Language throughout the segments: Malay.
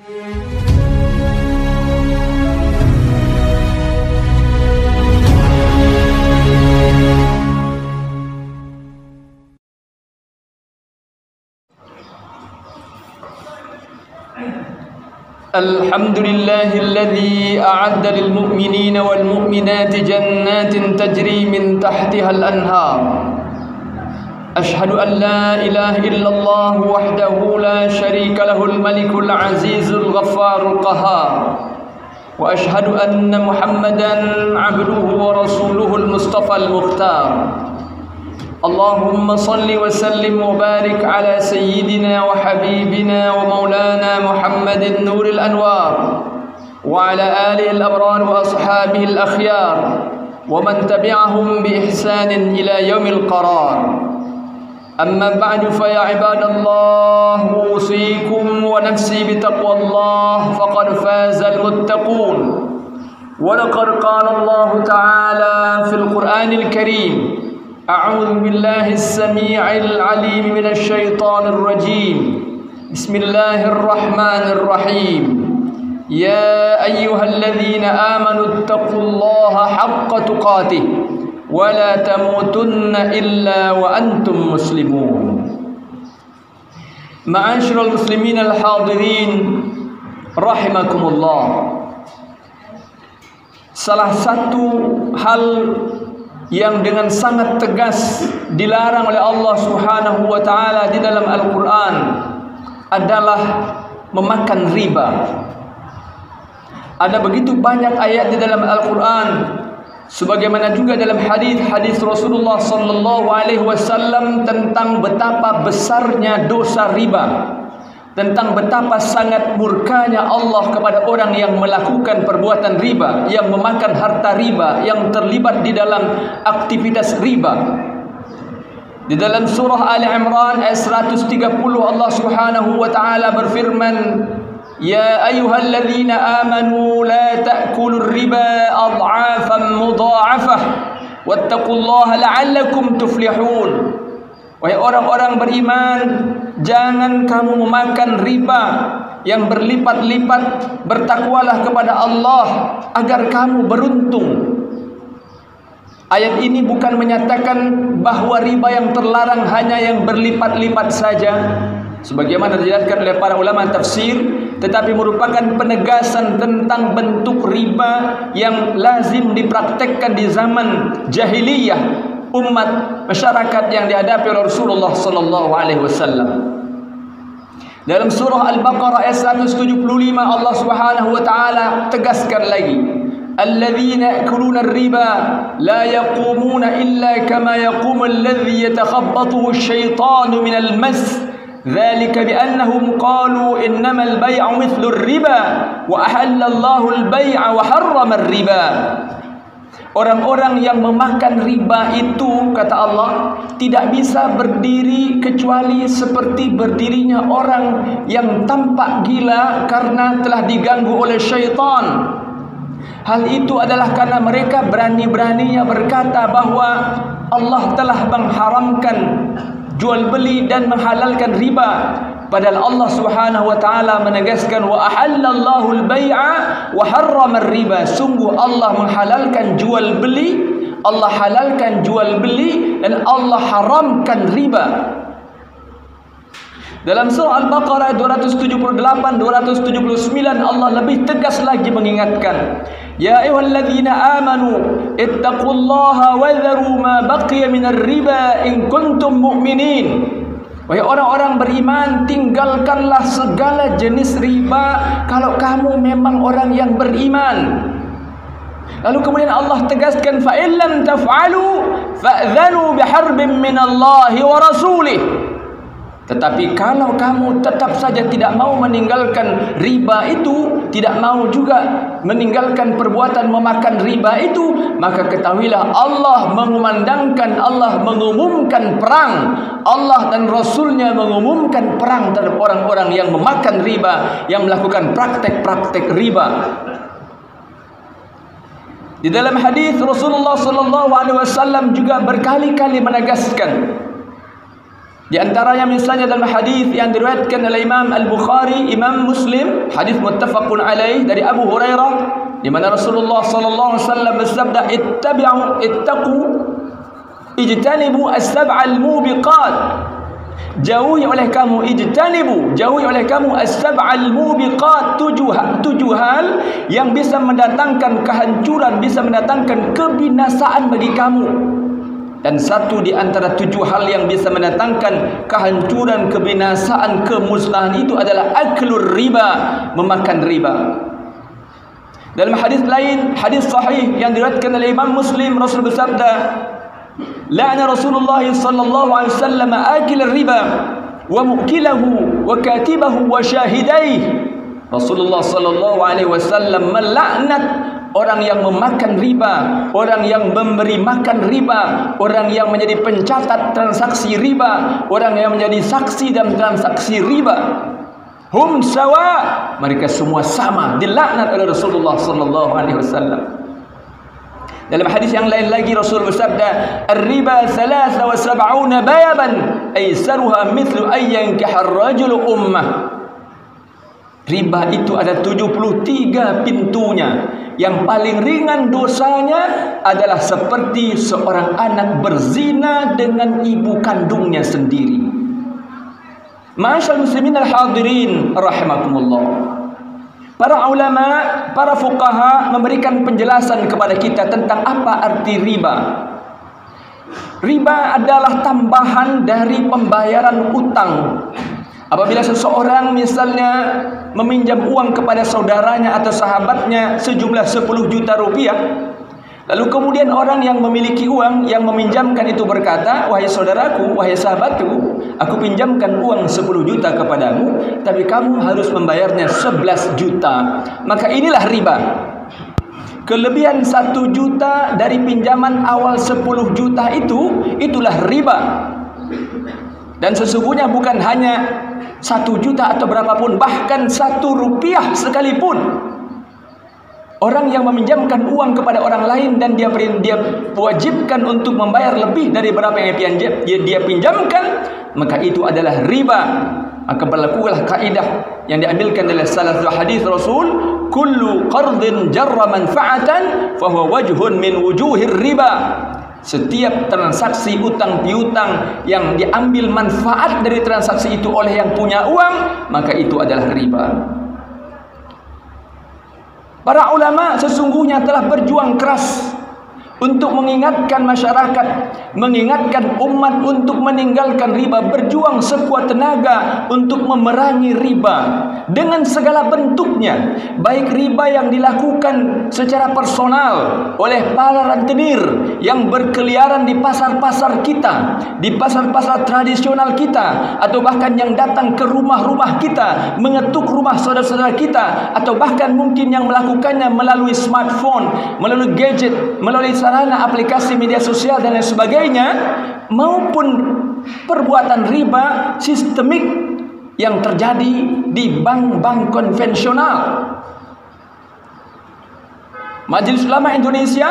الحمد لله الذي أعد للمؤمنين والمؤمنات جنات تجري من تحتها الأنهار. أشهد أن لا إله إلا الله وحده لا شريك له الملك العزيز الغفار القهار، وأشهد أن محمدا عبده ورسوله المصطفى المختار. اللهم صل وسلم وبارك على سيدنا وحبيبنا ومولانا محمد نور الأنوار، وعلى آله الأبرار وأصحابه الأخيار، ومن تبعهم بإحسان إلى يوم القرار. أما بعد فيا عباد الله، أوصيكم ونفسي بتقوى الله، فقد فاز المتقون. ولقد قال الله تعالى في القرآن الكريم: أعوذ بالله السميع العليم من الشيطان الرجيم، بسم الله الرحمن الرحيم. يا أيها الذين آمنوا اتقوا الله حق تقاته ولا تموتن إلا وأنتم مسلمون. معاشر المسلمين الحاضرين رحمكم الله. Salah satu hal yang dengan sangat tegas dilarang oleh Allah Subhanahu wa taala di dalam Al-Qur'an adalah memakan riba. Ada begitu banyak ayat di dalam Al-Qur'an, sebagaimana juga dalam hadis Rasulullah sallallahu alaihi wasallam tentang betapa besarnya dosa riba, tentang betapa sangat murkanya Allah kepada orang yang melakukan perbuatan riba, yang memakan harta riba, yang terlibat di dalam aktivitas riba. Di dalam surah Ali Imran ayat 130 Allah Subhanahu wa taala berfirman: Ya ayyuhalladzina amanu la ta'kulur riba adhafan mudha'afah wattaqullaha la'allakum tuflihun. Wahai orang-orang beriman, jangan kamu memakan riba yang berlipat-lipat, bertakwalah kepada Allah agar kamu beruntung. Ayat ini bukan menyatakan bahwa riba yang terlarang hanya yang berlipat-lipat saja, sebagaimana dijelaskan oleh para ulama tafsir, tetapi merupakan penegasan tentang bentuk riba yang lazim dipraktekkan di zaman jahiliyah umat masyarakat yang dihadapi oleh Rasulullah sallallahu alaihi wasallam. Dalam surah Al-Baqarah ayat 175 Allah Subhanahu wa taala tegaskan lagi: Alladzina ya'kuluna ar-riba la yaqumuna illa kama yaqumu alladhi yatakhabbathu asy-syaitanu minal mas. Dzalika bi'annahum qalu innamal bay'u mithlu ar-riba wa ahalla Allahu al-bay'a wa harrama ar-riba. Orang-orang yang memakan riba itu, kata Allah, tidak bisa berdiri kecuali seperti berdirinya orang yang tampak gila karena telah diganggu oleh syaitan. Hal itu adalah karena mereka berani-beraninya berkata bahwa Allah telah mengharamkan jual beli dan menghalalkan riba, padahal Allah Subhanahu wa taala menegaskan wa ahallallahu al-bai'a wa harrama ar-riba. Sungguh Allah menghalalkan jual beli, Allah halalkan jual beli, dan Allah haramkan riba. Dalam surah Al-Baqarah 278-279 Allah lebih tegas lagi mengingatkan: Ya ayyuhalladzina amanu ittaqullaha wa dharu ma baqiya minar riba in kuntum mu'minin. Wahai orang-orang beriman, tinggalkanlah segala jenis riba kalau kamu memang orang yang beriman. Lalu kemudian Allah tegaskan: fa in lam taf'alu fa'dhanu biharbin minallahi wa rasulih. Tetapi kalau kamu tetap saja tidak mau meninggalkan riba itu, tidak mau juga meninggalkan perbuatan memakan riba itu, maka ketahuilah Allah mengumandangkan, Allah mengumumkan perang. Allah dan Rasulnya mengumumkan perang terhadap orang-orang yang memakan riba, yang melakukan praktek-praktek riba. Di dalam hadis Rasulullah sallallahu alaihi wasallam juga berkali-kali menegaskan Di antaranya misalnya dalam hadis yang diriwayatkan oleh Imam Al-Bukhari, Imam Muslim, hadis muttafaqun alaih dari Abu Hurairah, di mana Rasulullah sallallahu alaihi wasallam bersabda, ijtanibu as-sab'al mubiqat. Jauhi oleh kamu as-sab'al mubiqat, tujuh hal yang bisa mendatangkan kehancuran, bisa mendatangkan kebinasaan bagi kamu. Dan satu di antara 7 hal yang bisa mendatangkan kehancuran, kebinasaan, kemusnahan itu adalah aklur riba, memakan riba. Dalam hadis lain, hadis sahih yang diriwayatkan oleh Imam Muslim, Rasul bersabda, la'ana Rasulullah sallallahu alaihi wasallam akil riba wa mukilahu wa katibahu wa syahidaihi. Rasulullah sallallahu alaihi wasallam melaknat orang yang memakan riba, orang yang memberi makan riba, orang yang menjadi pencatat transaksi riba, orang yang menjadi saksi dalam transaksi riba. Hum sawa, mereka semua sama, dilaknat oleh Rasulullah sallallahu alaihi wasallam. Dalam hadis yang lain lagi Rasul bersabda, "Ar-riba 73 bayaban, aisaruha mithlu ayyankahar rajulu ummah." Riba itu ada 73 pintunya. Yang paling ringan dosanya adalah seperti seorang anak berzina dengan ibu kandungnya sendiri. Ma'asyal muslimin al-hadirin rahimakumullah. Para ulama, para fuqaha memberikan penjelasan kepada kita tentang apa arti riba. Riba adalah tambahan dari pembayaran utang. Apabila seseorang misalnya meminjam uang kepada saudaranya atau sahabatnya sejumlah 10 juta rupiah, lalu kemudian orang yang memiliki uang yang meminjamkan itu berkata, "Wahai saudaraku, wahai sahabatku, aku pinjamkan uang 10 juta kepadamu, tapi kamu harus membayarnya 11 juta." Maka inilah riba. Kelebihan 1 juta dari pinjaman awal 10 juta itulah riba. Dan sesungguhnya bukan hanya 1 juta atau berapapun, bahkan 1 rupiah sekalipun. Orang yang meminjamkan uang kepada orang lain dan dia wajibkan untuk membayar lebih dari berapa yang dia pinjamkan, maka itu adalah riba. Maka berlakulah kaidah yang diambilkan dari salah satu hadis Rasul, kullu qardin jarra manfa'atan fahuwa wajhun min wujuhir riba. Setiap transaksi utang piutang yang diambil manfaat dari transaksi itu oleh yang punya uang, maka itu adalah riba. Para ulama sesungguhnya telah berjuang keras untuk mengingatkan masyarakat, mengingatkan umat untuk meninggalkan riba, berjuang sekuat tenaga untuk memerangi riba dengan segala bentuknya, baik riba yang dilakukan secara personal oleh para rentenir yang berkeliaran di pasar-pasar kita, di pasar-pasar tradisional kita, atau bahkan yang datang ke rumah-rumah kita, mengetuk rumah saudara-saudara kita, atau bahkan mungkin yang melakukannya melalui smartphone, melalui gadget, melalui sarana aplikasi media sosial dan lain sebagainya, maupun perbuatan riba sistemik yang terjadi di bank-bank konvensional. Majelis Ulama Indonesia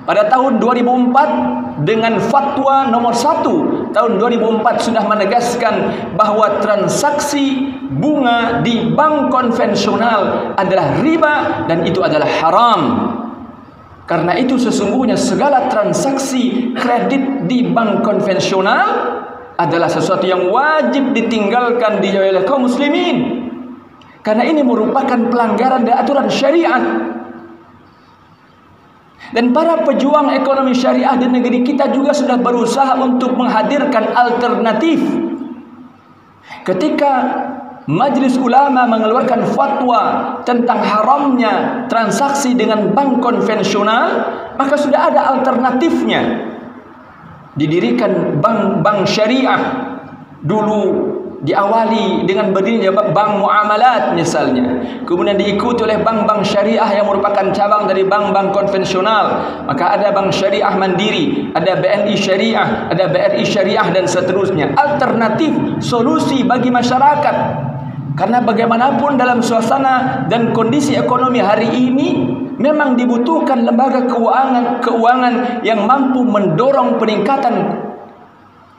pada tahun 2004 dengan fatwa nomor 1 tahun 2004 sudah menegaskan bahwa transaksi bunga di bank konvensional adalah riba dan itu adalah haram. Karena itu sesungguhnya segala transaksi kredit di bank konvensional adalah sesuatu yang wajib ditinggalkan oleh kaum muslimin. Karena ini merupakan pelanggaran dari aturan syariat. Dan para pejuang ekonomi syariah di negeri kita juga sudah berusaha untuk menghadirkan alternatif. Ketika Majelis Ulama mengeluarkan fatwa tentang haramnya transaksi dengan bank konvensional, maka sudah ada alternatifnya. Didirikan bank syariah. Dulu diawali dengan berdirinya bank muamalat misalnya, kemudian diikuti oleh bank-bank syariah yang merupakan cabang dari bank-bank konvensional. Maka ada bank syariah mandiri, ada BNI syariah, ada BRI syariah dan seterusnya. Alternatif, solusi bagi masyarakat. Karena bagaimanapun dalam suasana dan kondisi ekonomi hari ini memang dibutuhkan lembaga keuangan yang mampu mendorong peningkatan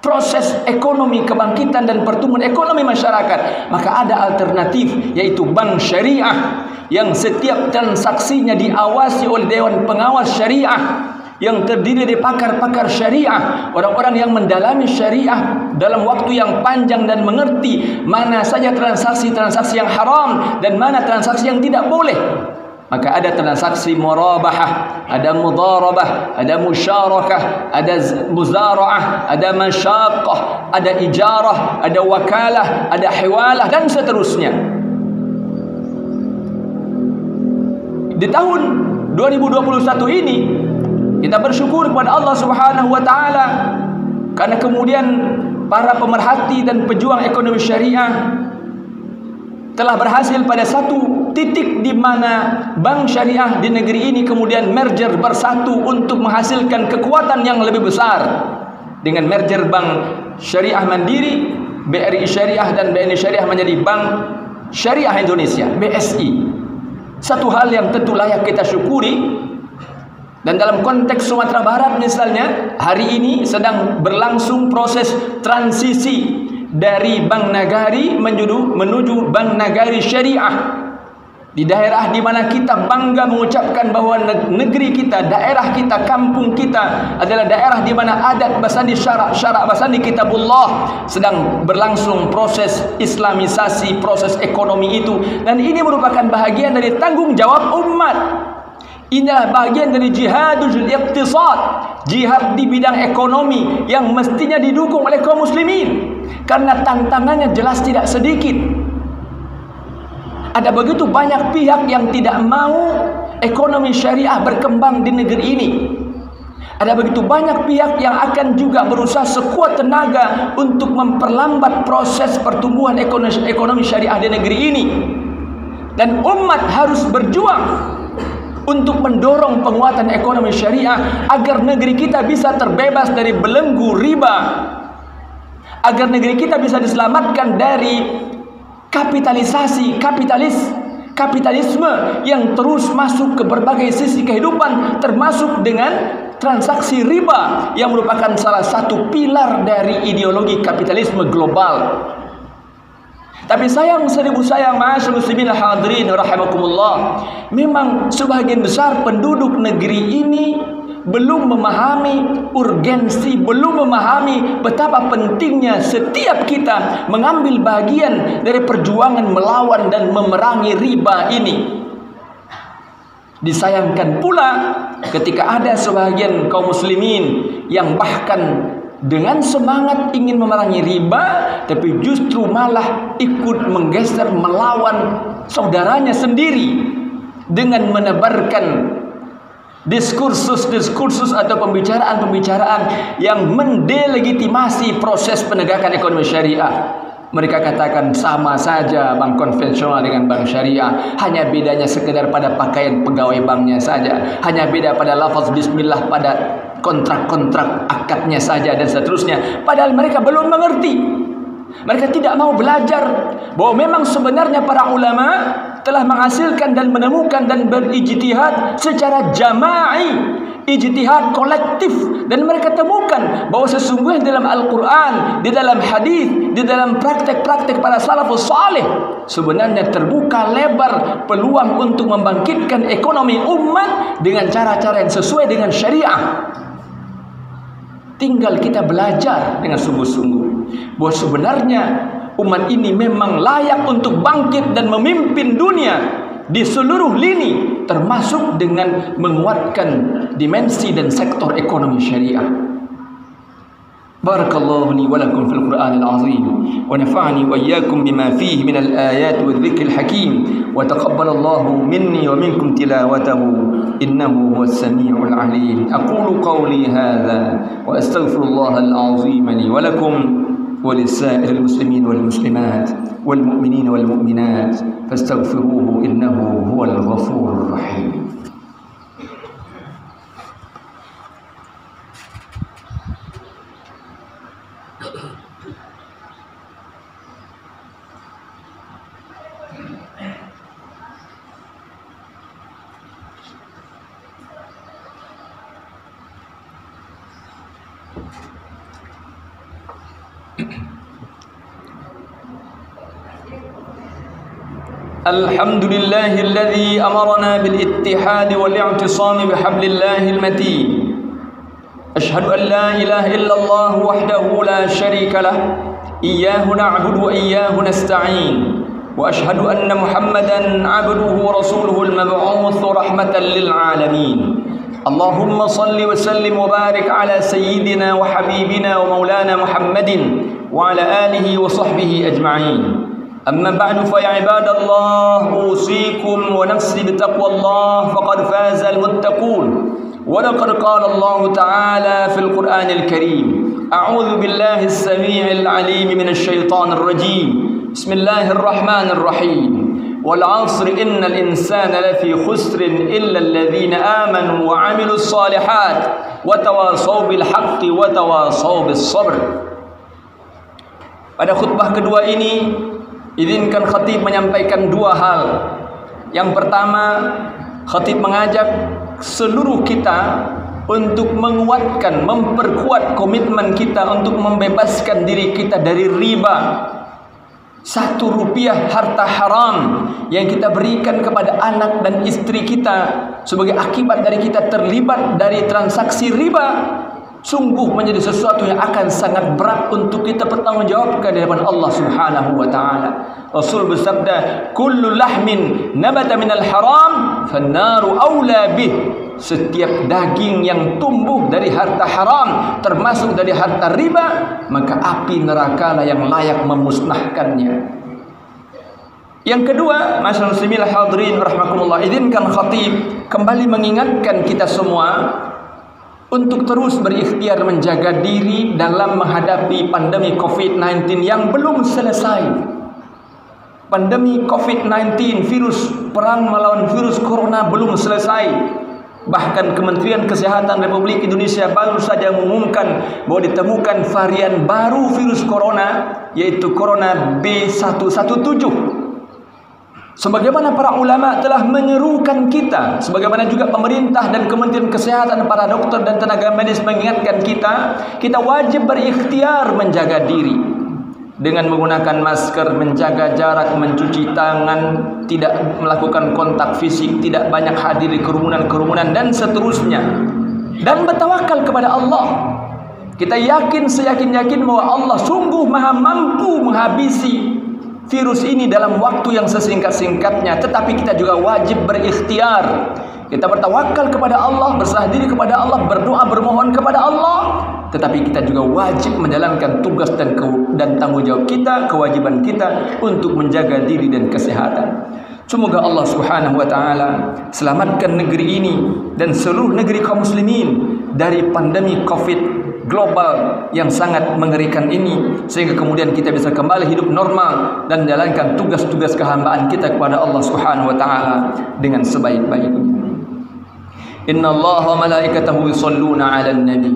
proses ekonomi, kebangkitan dan pertumbuhan ekonomi masyarakat, maka ada alternatif, yaitu bank syariah yang setiap transaksinya diawasi oleh Dewan Pengawas Syariah yang terdiri dari pakar-pakar syariah, orang-orang yang mendalami syariah dalam waktu yang panjang dan mengerti mana saja transaksi-transaksi yang haram dan mana transaksi yang tidak boleh. Maka ada transaksi murabahah, ada mudharabah, ada musyarakah, ada muzara'ah, ada masyaqqah, ada ijarah, ada wakalah, ada hiwalah dan seterusnya. Di tahun 2021 ini kita bersyukur kepada Allah Subhanahu wa taala karena kemudian para pemerhati dan pejuang ekonomi syariah telah berhasil pada satu titik di mana bank syariah di negeri ini kemudian merger bersatu untuk menghasilkan kekuatan yang lebih besar dengan merger Bank Syariah Mandiri, BRI Syariah dan BNI Syariah menjadi Bank Syariah Indonesia, BSI. Satu hal yang tentu layak kita syukuri. Dan dalam konteks Sumatera Barat misalnya, hari ini sedang berlangsung proses transisi dari Bank Nagari menuju Bank Nagari Syariah. Di daerah di mana kita bangga mengucapkan bahwa negeri kita, daerah kita, kampung kita adalah daerah di mana adat basandi syarak basandi kitabullah, sedang berlangsung proses islamisasi, proses ekonomi itu, dan ini merupakan bahagian dari tanggung jawab umat. Inilah bagian dari jihadul iqtisad, jihad di bidang ekonomi yang mestinya didukung oleh kaum muslimin, karena tantangannya jelas tidak sedikit. Ada begitu banyak pihak yang tidak mau ekonomi syariah berkembang di negeri ini. Ada begitu banyak pihak yang akan juga berusaha sekuat tenaga untuk memperlambat proses pertumbuhan ekonomi syariah di negeri ini. Dan umat harus berjuang untuk mendorong penguatan ekonomi syariah agar negeri kita bisa terbebas dari belenggu riba, agar negeri kita bisa diselamatkan dari kapitalisme yang terus masuk ke berbagai sisi kehidupan, termasuk dengan transaksi riba yang merupakan salah satu pilar dari ideologi kapitalisme global. Tapi sayang, seribu sayang, ma'asyar muslimin hadirin rahimakumullah, memang sebagian besar penduduk negeri ini belum memahami urgensi, belum memahami betapa pentingnya setiap kita mengambil bagian dari perjuangan melawan dan memerangi riba ini. Disayangkan pula ketika ada sebagian kaum muslimin yang bahkan dengan semangat ingin memerangi riba, tapi justru malah ikut menggeser melawan saudaranya sendiri dengan menebarkan diskursus atau pembicaraan yang mendelegitimasi proses penegakan ekonomi syariah. Mereka katakan sama saja bank konvensional dengan bank syariah, hanya bedanya sekedar pada pakaian pegawai banknya saja, hanya beda pada lafaz bismillah pada kontrak-kontrak akadnya saja dan seterusnya. Padahal mereka belum mengerti, mereka tidak mau belajar bahwa memang sebenarnya para ulama telah menghasilkan dan menemukan dan berijtihad secara jama'i, ijtihad kolektif, dan mereka temukan bahwa sesungguhnya dalam Al-Quran, di dalam hadis, di dalam praktek-praktek para salafus saleh sebenarnya terbuka lebar peluang untuk membangkitkan ekonomi umat dengan cara-cara yang sesuai dengan syariah. Tinggal kita belajar dengan sungguh-sungguh bahwa sebenarnya umat ini memang layak untuk bangkit dan memimpin dunia di seluruh lini, termasuk dengan menguatkan dimensi dan sektor ekonomi syariah. Barakallahu li wa lakum fil Qur'anil azim wa nafa'ani wa iyyakum bima fihi minal ayati wadh-dhikril hakim wa taqabbalallahu minni wa minkum tilawatahu innahu huwas samiul alim. Aqulu qawli hadha wa astaghfirullahal azim li wa lakum ولسائر المسلمين والمسلمات والمؤمنين والمؤمنات فاستغفروه إنه هو الغفور الرحيم. Alhamdulillahilladzi amarna bil ittihad wal i'tisam bihablillahil matin. Asyhadu an la ilaha illallah wahdahu la syarika lah. Iyyahu na'budu wa iyyahu nasta'in. Wa asyhadu anna Muhammadan 'abduhu wa rasuluhu al-mab'uts rahmatan lil 'alamin. Allahumma salli wa sallim wa barik ala sayyidina wa habibina wa maulana Muhammadin wa ala alihi wa sahbihi ajma'in. أما بعد فيا عباد الله أوصيكم ونفسي بتقوى الله فقد فاز المتقون ولقد قال الله تعالى في القرآن الكريم أعوذ بالله السميع العليم من الشيطان الرجيم بسم الله الرحمن الرحيم والعصر إن الإنسان لفي خسر إلا الذين آمنوا وعملوا الصالحات وتواصوا بالحق وتواصوا بالصبر. Pada khutbah kedua ini, izinkan khatib menyampaikan dua hal. Yang pertama, khatib mengajak seluruh kita untuk menguatkan, memperkuat komitmen kita untuk membebaskan diri kita dari riba. 1 rupiah harta haram yang kita berikan kepada anak dan istri kita sebagai akibat dari kita terlibat dari transaksi riba, sungguh menjadi sesuatu yang akan sangat berat untuk kita bertanggungjawabkan di hadapan Allah Subhanahu wa taala. Rasul bersabda, "Kullu lahmin nabata minal haram, fan-naru aula bih." Setiap daging yang tumbuh dari harta haram, termasuk dari harta riba, maka api neraka lah yang layak memusnahkannya. Yang kedua, masyaallah muslimin hadirin rahimakumullah, izinkan khatib kembali mengingatkan kita semua untuk terus berikhtiar menjaga diri dalam menghadapi pandemi COVID-19 yang belum selesai. Pandemi COVID-19, virus perang melawan virus corona belum selesai. Bahkan Kementerian Kesehatan Republik Indonesia baru saja mengumumkan bahwa ditemukan varian baru virus corona, yaitu corona B117. Sebagaimana para ulama telah menyerukan kita, sebagaimana juga pemerintah dan Kementerian Kesehatan, para dokter dan tenaga medis mengingatkan kita wajib berikhtiar menjaga diri dengan menggunakan masker, menjaga jarak, mencuci tangan, tidak melakukan kontak fisik, tidak banyak hadir di kerumunan-kerumunan dan seterusnya, dan bertawakal kepada Allah. Kita yakin seyakin-yakin bahwa Allah sungguh maha mampu menghabisi virus ini dalam waktu yang sesingkat-singkatnya. Tetapi kita juga wajib berikhtiar. Kita bertawakal kepada Allah, berserah diri kepada Allah, berdoa, bermohon kepada Allah. Tetapi kita juga wajib menjalankan tugas dan tanggung jawab kita, kewajiban kita untuk menjaga diri dan kesehatan. Semoga Allah Subhanahu wa taala selamatkan negeri ini dan seluruh negeri kaum muslimin dari pandemi Covid global yang sangat mengerikan ini, sehingga kemudian kita bisa kembali hidup normal dan menjalankan tugas-tugas kehambaan kita kepada Allah Subhanahu wa taala dengan sebaik-baiknya. Innallaha wa malaikatahu yusholluna 'alan nabi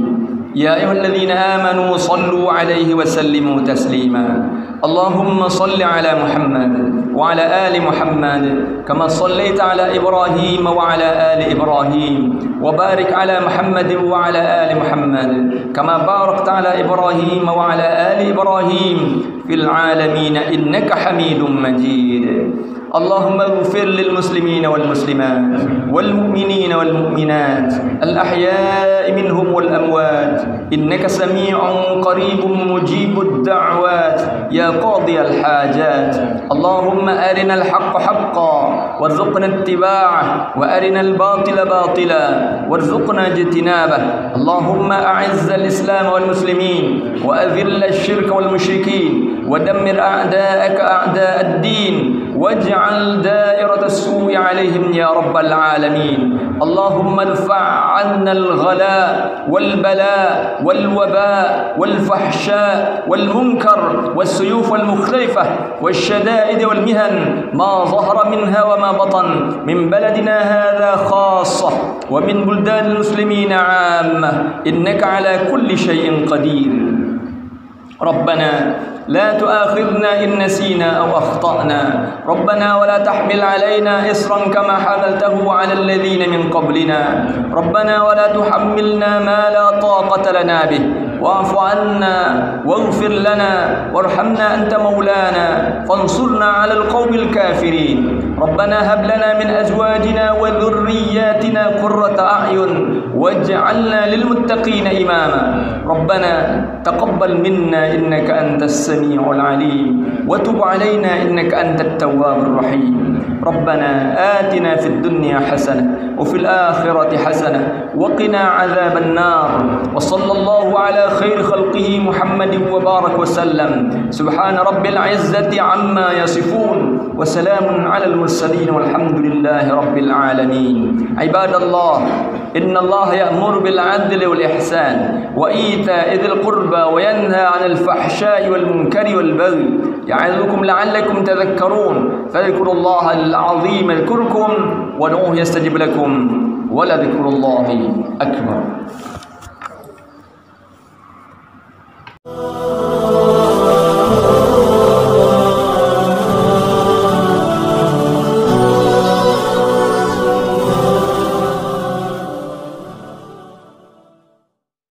ya ayyuhalladzina amanu shallu 'alaihi wa sallimu taslima. Allahumma shalli 'ala Muhammad wa 'ala ali Muhammad kama shallaita 'ala Ibrahim wa 'ala ali Ibrahim wa barik 'ala Muhammad wa 'ala ali Muhammad kama barakta 'ala Ibrahim wa 'ala ali Ibrahim fil 'alamin innaka Hamidum Majid. اللهم اغفر للمسلمين والمسلمات والمؤمنين والمؤمنات الأحياء منهم والأموات إنك سميع قريب مجيب الدعوات يا قاضي الحاجات. اللهم أرنا الحق حقا وارزقنا اتباعه وأرنا الباطل باطلا وارزقنا اجتنابه. اللهم أعز الإسلام والمسلمين وأذل الشرك والمشركين ودمر أعداءك أعداء الدين واجعل دائرة السوء عليهم يا رب العالمين. اللهم ارفع عنا الغلاء والبلاء والوباء والفحشاء والمنكر والسيوف المختلفة والشدائد والمهن ما ظهر منها وما بطن من بلدنا هذا خاصة ومن بلدان المسلمين عامة إنك على كل شيء قدير. ربنا لا تؤاخذنا إن نسينا أو أخطأنا ربنا ولا تحمل علينا إصرا كما حملته على الذين من قبلنا ربنا ولا تحملنا ما لا طاقة لنا به واعف عنا واغفر لنا وارحمنا أنت مولانا فانصرنا على القوم الكافرين. ربنا هب لنا من أزواجنا وذرياتنا قرة أعين واجعلنا للمتقين إماما ربنا تقبل منا إنك أنت السميع العليم وتب علينا إنك أنت التواب الرحيم ربنا آتنا في الدنيا حسنة وفي الآخرة حسنة وقنا عذاب النار وصلى الله على خير خلقه محمد وبارك وسلم سبحان رب العزة عما يصفون وسلام على المرسلين والحمد لله رب العالمين عباد الله إن الله يأمر بالعدل والإحسان وإيتاء ذي القربى وينهى عن الفحشاء والمنكر والبغي يعظكم لعلكم تذكرون فاذكروا الله العظيم يذكركم وادعوه يستجب لكم ولذكر الله أكبر